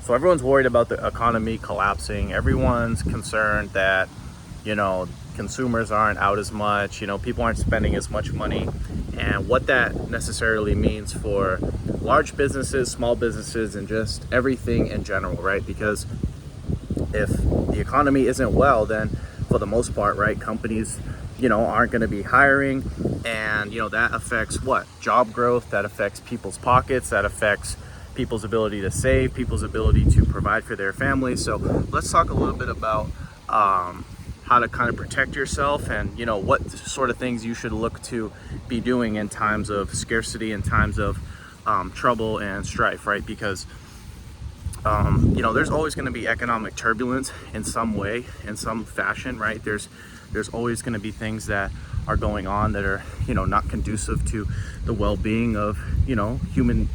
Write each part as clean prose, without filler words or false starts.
So everyone's worried about the economy collapsing. Everyone's concerned that, you know, consumers aren't out as much, you know, people aren't spending as much money, and what that necessarily means for large businesses, small businesses, and just everything in general, right? Because if the economy isn't well, then for the most part, right, companies, you know, aren't going to be hiring, and, you know, that affects what? Job growth, that affects people's pockets, that affects people's ability to save, people's ability to provide for their families. So let's talk a little bit about how to kind of protect yourself, and, you know, what sort of things you should look to be doing in times of scarcity, in times of trouble and strife, right? Because you know, there's always going to be economic turbulence in some way, in some fashion, right? There's always going to be things that are going on that are, you know, not conducive to the well-being of, you know, human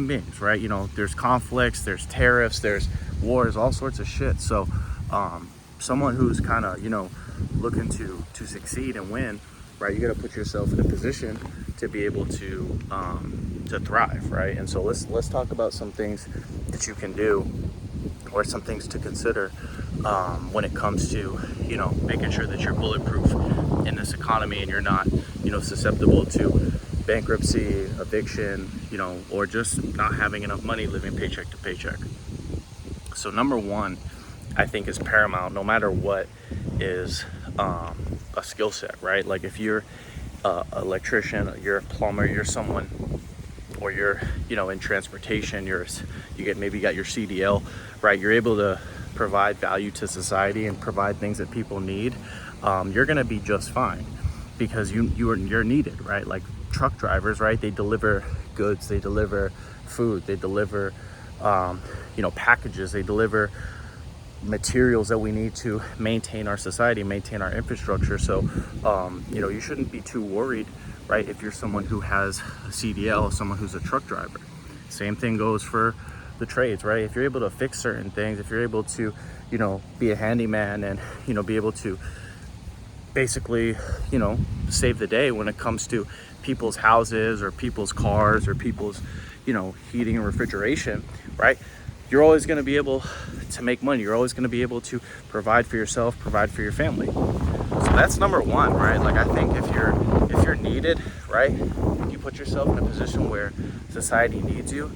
beings, right? You know, there's conflicts, there's tariffs, there's wars, all sorts of shit. So someone who's kind of, you know, looking to succeed and win, right, you got to put yourself in a position to be able to thrive, right? And so let's talk about some things that you can do, or some things to consider when it comes to, you know, making sure that you're bulletproof in this economy, and you're not, you know, susceptible to bankruptcy, eviction, you know, or just not having enough money, living paycheck to paycheck. So number one, I think, is paramount, no matter what, is a skill set, right? Like if you're an electrician, you're a plumber, you're someone, or you're, you know, in transportation, maybe you got your CDL, right? You're able to provide value to society and provide things that people need. You're gonna be just fine, because you're needed, right? Like truck drivers, right? They deliver goods, they deliver food, they deliver you know, packages, they deliver materials that we need to maintain our society, maintain our infrastructure. So you know, you shouldn't be too worried, right, if you're someone who has a CDL, someone who's a truck driver. Same thing goes for the trades, right? If you're able to fix certain things, if you're able to, you know, be a handyman, and, you know, be able to basically, you know, save the day when it comes to people's houses or people's cars or people's, you know, heating and refrigeration, right? You're always going to be able to make money. You're always going to be able to provide for yourself, provide for your family. So that's number one, right? Like, I think if you're needed, right, you put yourself in a position where society needs you,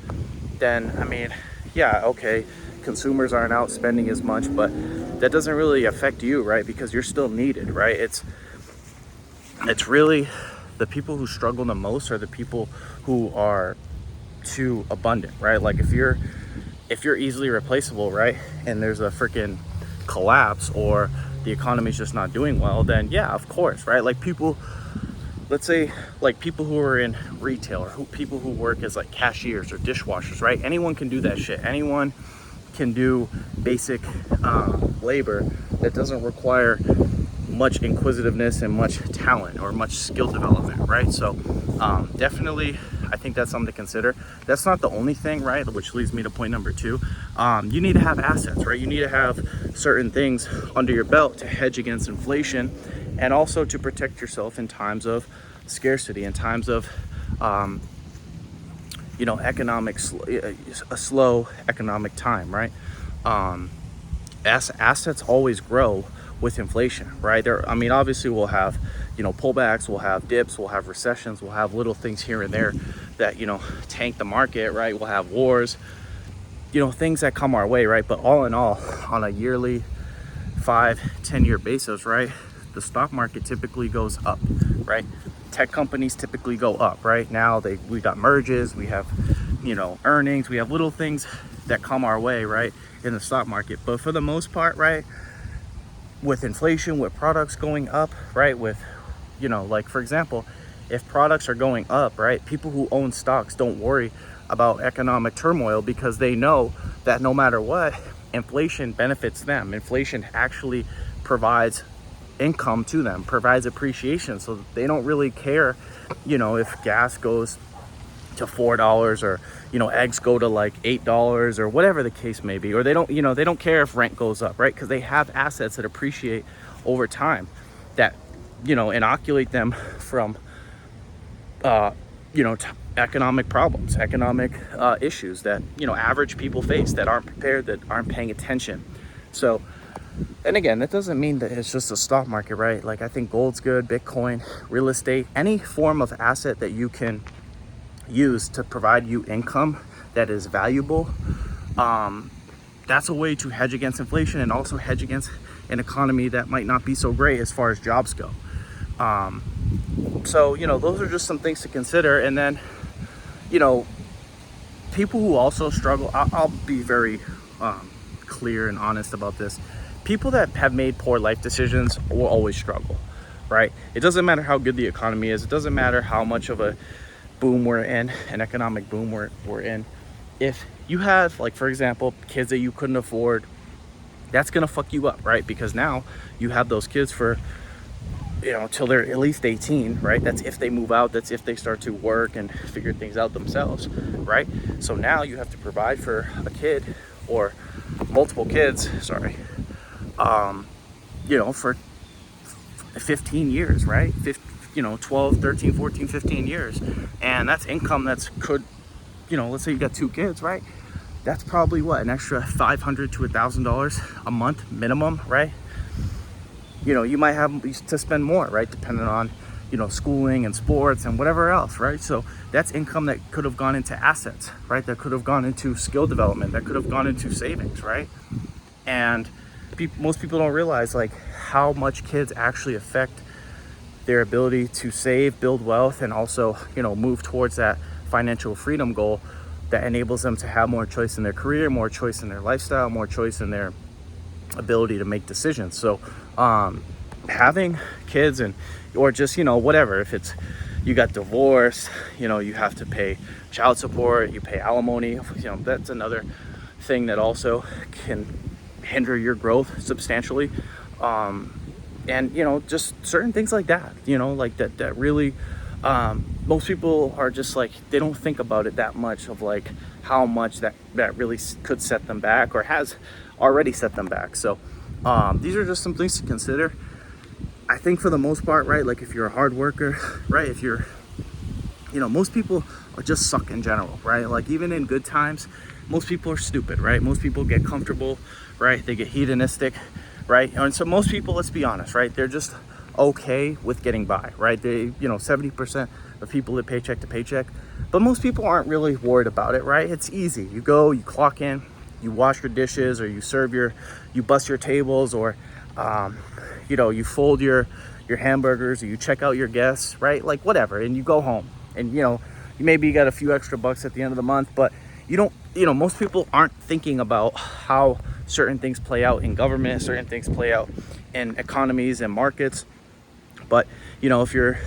then, I mean, yeah, okay, consumers aren't out spending as much, but that doesn't really affect you, right? Because you're still needed, right? It's really the people who struggle the most are the people who are too abundant, right? Like if you're easily replaceable, right, and there's a freaking collapse, or the economy's just not doing well, then yeah, of course, right? Like people, let's say, like people who are in retail, or people who work as like cashiers or dishwashers, right? Anyone can do that shit. Anyone can do basic labor that doesn't require much inquisitiveness and much talent or much skill development, right? So definitely, I think that's something to consider. That's not the only thing, right? Which leads me to point number two. You need to have assets, right? You need to have certain things under your belt to hedge against inflation, and also to protect yourself in times of scarcity, in times of you know, a slow economic time, right? Assets always grow with inflation, right? I mean, obviously we'll have, you know, pullbacks, we'll have dips, we'll have recessions, we'll have little things here and there that, you know, tank the market, right? We'll have wars, you know, things that come our way, right? But all in all, on a yearly 5-10 year basis, right, the stock market typically goes up, right? Tech companies typically go up, right? Now we got merges, we have, you know, earnings, we have little things that come our way, right, in the stock market. But for the most part, right, with inflation, with products going up, right, with, you know, like for example, if products are going up, right, people who own stocks don't worry about economic turmoil, because they know that no matter what, inflation benefits them. Inflation actually provides income to them, provides appreciation. So they don't really care, you know, if gas goes to $4, or, you know, eggs go to like $8, or whatever the case may be, or they don't, you know, they don't care if rent goes up, right? Because they have assets that appreciate over time, that, you know, inoculate them from you know, economic problems, economic issues that, you know, average people face, that aren't prepared, that aren't paying attention. So, and again, that doesn't mean that it's just a stock market, right? Like, I think gold's good, Bitcoin, real estate, any form of asset that you can use to provide you income that is valuable. That's a way to hedge against inflation and also hedge against an economy that might not be so great as far as jobs go. So, you know, those are just some things to consider. And then, you know, people who also struggle, I'll be very clear and honest about this. People that have made poor life decisions will always struggle, right? It doesn't matter how good the economy is. It doesn't matter how much of a boom we're in, an economic boom we're in. If you have, like, for example, kids that you couldn't afford, that's gonna fuck you up, right? Because now you have those kids for, you know, till they're at least 18, right? That's if they move out, that's if they start to work and figure things out themselves, right? So now you have to provide for a kid or multiple kids, sorry, you know, for 15 years, right? 12, 13, 14, 15 years. And that's income that's could, you know, let's say you got 2 kids, right? That's probably what, an extra $500 to $1,000 a month minimum, right? You know, you might have to spend more, right? Depending on, you know, schooling and sports and whatever else, right? So that's income that could have gone into assets, right? That could have gone into skill development, that could have gone into savings, right? And most people don't realize, like, how much kids actually affect their ability to save, build wealth, and also, you know, move towards that financial freedom goal that enables them to have more choice in their career, more choice in their lifestyle, more choice in their ability to make decisions. So having kids, and or just, you know, whatever, if it's you got divorced, you know, you have to pay child support, you pay alimony, you know, that's another thing that also can hinder your growth substantially. And, you know, just certain things like that, you know, like that really, most people are just like, they don't think about it that much, of like how much that really could set them back, or has already set them back. So these are just some things to consider. I think for the most part, right, like if you're a hard worker, right, if you're, you know, most people are just suck in general, right? Like even in good times, most people are stupid, right? Most people get comfortable, right? They get hedonistic, right? And so most people, let's be honest, right, they're just okay with getting by, right? They, you know, 70% of people live paycheck to paycheck, but most people aren't really worried about it, right? It's easy. You go, you clock in, you wash your dishes, or you bust your tables, or you know, you fold your hamburgers, or you check out your guests, right? Like whatever, and you go home, and you know, you got a few extra bucks at the end of the month, but you don't, you know, most people aren't thinking about how certain things play out in government, certain things play out in economies and markets. But, you know, if you're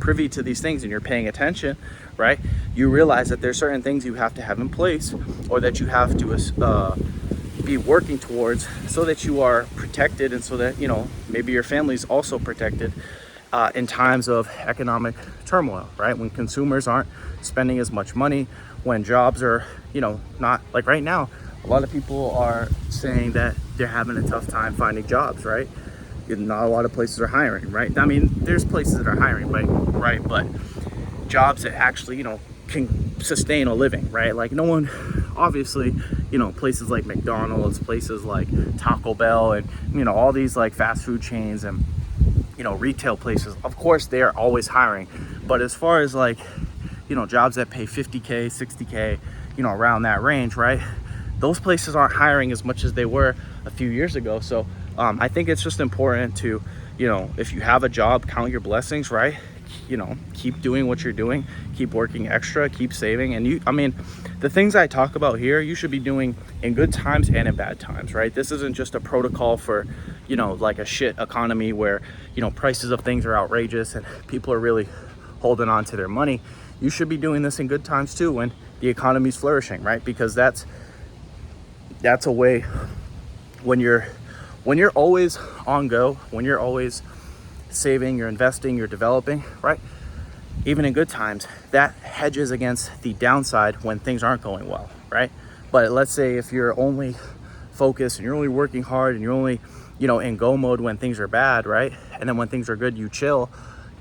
privy to these things and you're paying attention, right, you realize that there's certain things you have to have in place, or that you have to be working towards, so that you are protected, and so that, you know, maybe your family's also protected in times of economic turmoil, right? When consumers aren't spending as much money, when jobs are, you know, not like right now, a lot of people are saying that they're having a tough time finding jobs, right? Not a lot of places are hiring, right? I mean, there's places that are hiring, right? But jobs that actually, you know, can sustain a living, right? Like no one, obviously, you know, places like McDonald's, places like Taco Bell, and, you know, all these like fast food chains and, you know, retail places, of course they are always hiring. But as far as like, you know, jobs that pay 50K, 60K, you know, around that range, right? Those places aren't hiring as much as they were a few years ago. So I think it's just important to, you know, if you have a job, count your blessings, right? You know, keep doing what you're doing, keep working extra, keep saving. And I mean, the things I talk about here, you should be doing in good times and in bad times, right? This isn't just a protocol for, you know, like a shit economy where, you know, prices of things are outrageous and people are really holding on to their money. You should be doing this in good times too, when the economy's flourishing, right? Because that's a way, when you're always on go, when you're always saving, you're investing, you're developing, right? Even in good times, that hedges against the downside when things aren't going well, right? But let's say if you're only focused and you're only working hard and you're only, you know, in go mode when things are bad, right? And then when things are good, you chill,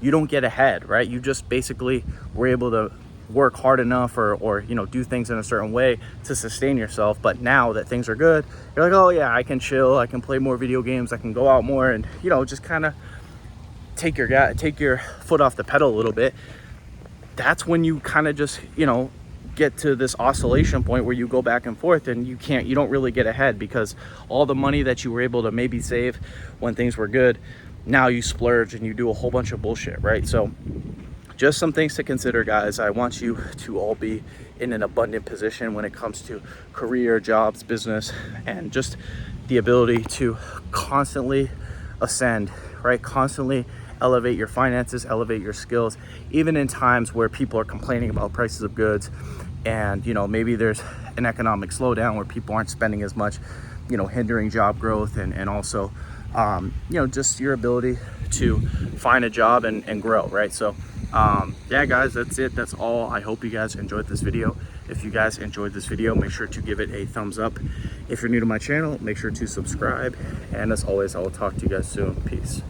you don't get ahead, right? You just basically were able to work hard enough or you know, do things in a certain way to sustain yourself. But now that things are good, you're like, oh yeah, I can chill, I can play more video games, I can go out more, and you know, just kind of take your foot off the pedal a little bit. That's when you kind of just, you know, get to this oscillation point where you go back and forth and you don't really get ahead, because all the money that you were able to maybe save when things were good, now you splurge and you do a whole bunch of bullshit, right? So just some things to consider, guys. I want you to all be in an abundant position when it comes to career, jobs, business, and just the ability to constantly ascend, right? Constantly elevate your finances, elevate your skills, even in times where people are complaining about prices of goods, and you know, maybe there's an economic slowdown where people aren't spending as much, you know, hindering job growth, and also you know, just your ability to find a job and grow, right? So yeah guys, that's it, that's all. I hope you guys enjoyed this video. If you guys enjoyed this video, make sure to give it a thumbs up. If you're new to my channel, make sure to subscribe, and as always, I will talk to you guys soon. Peace.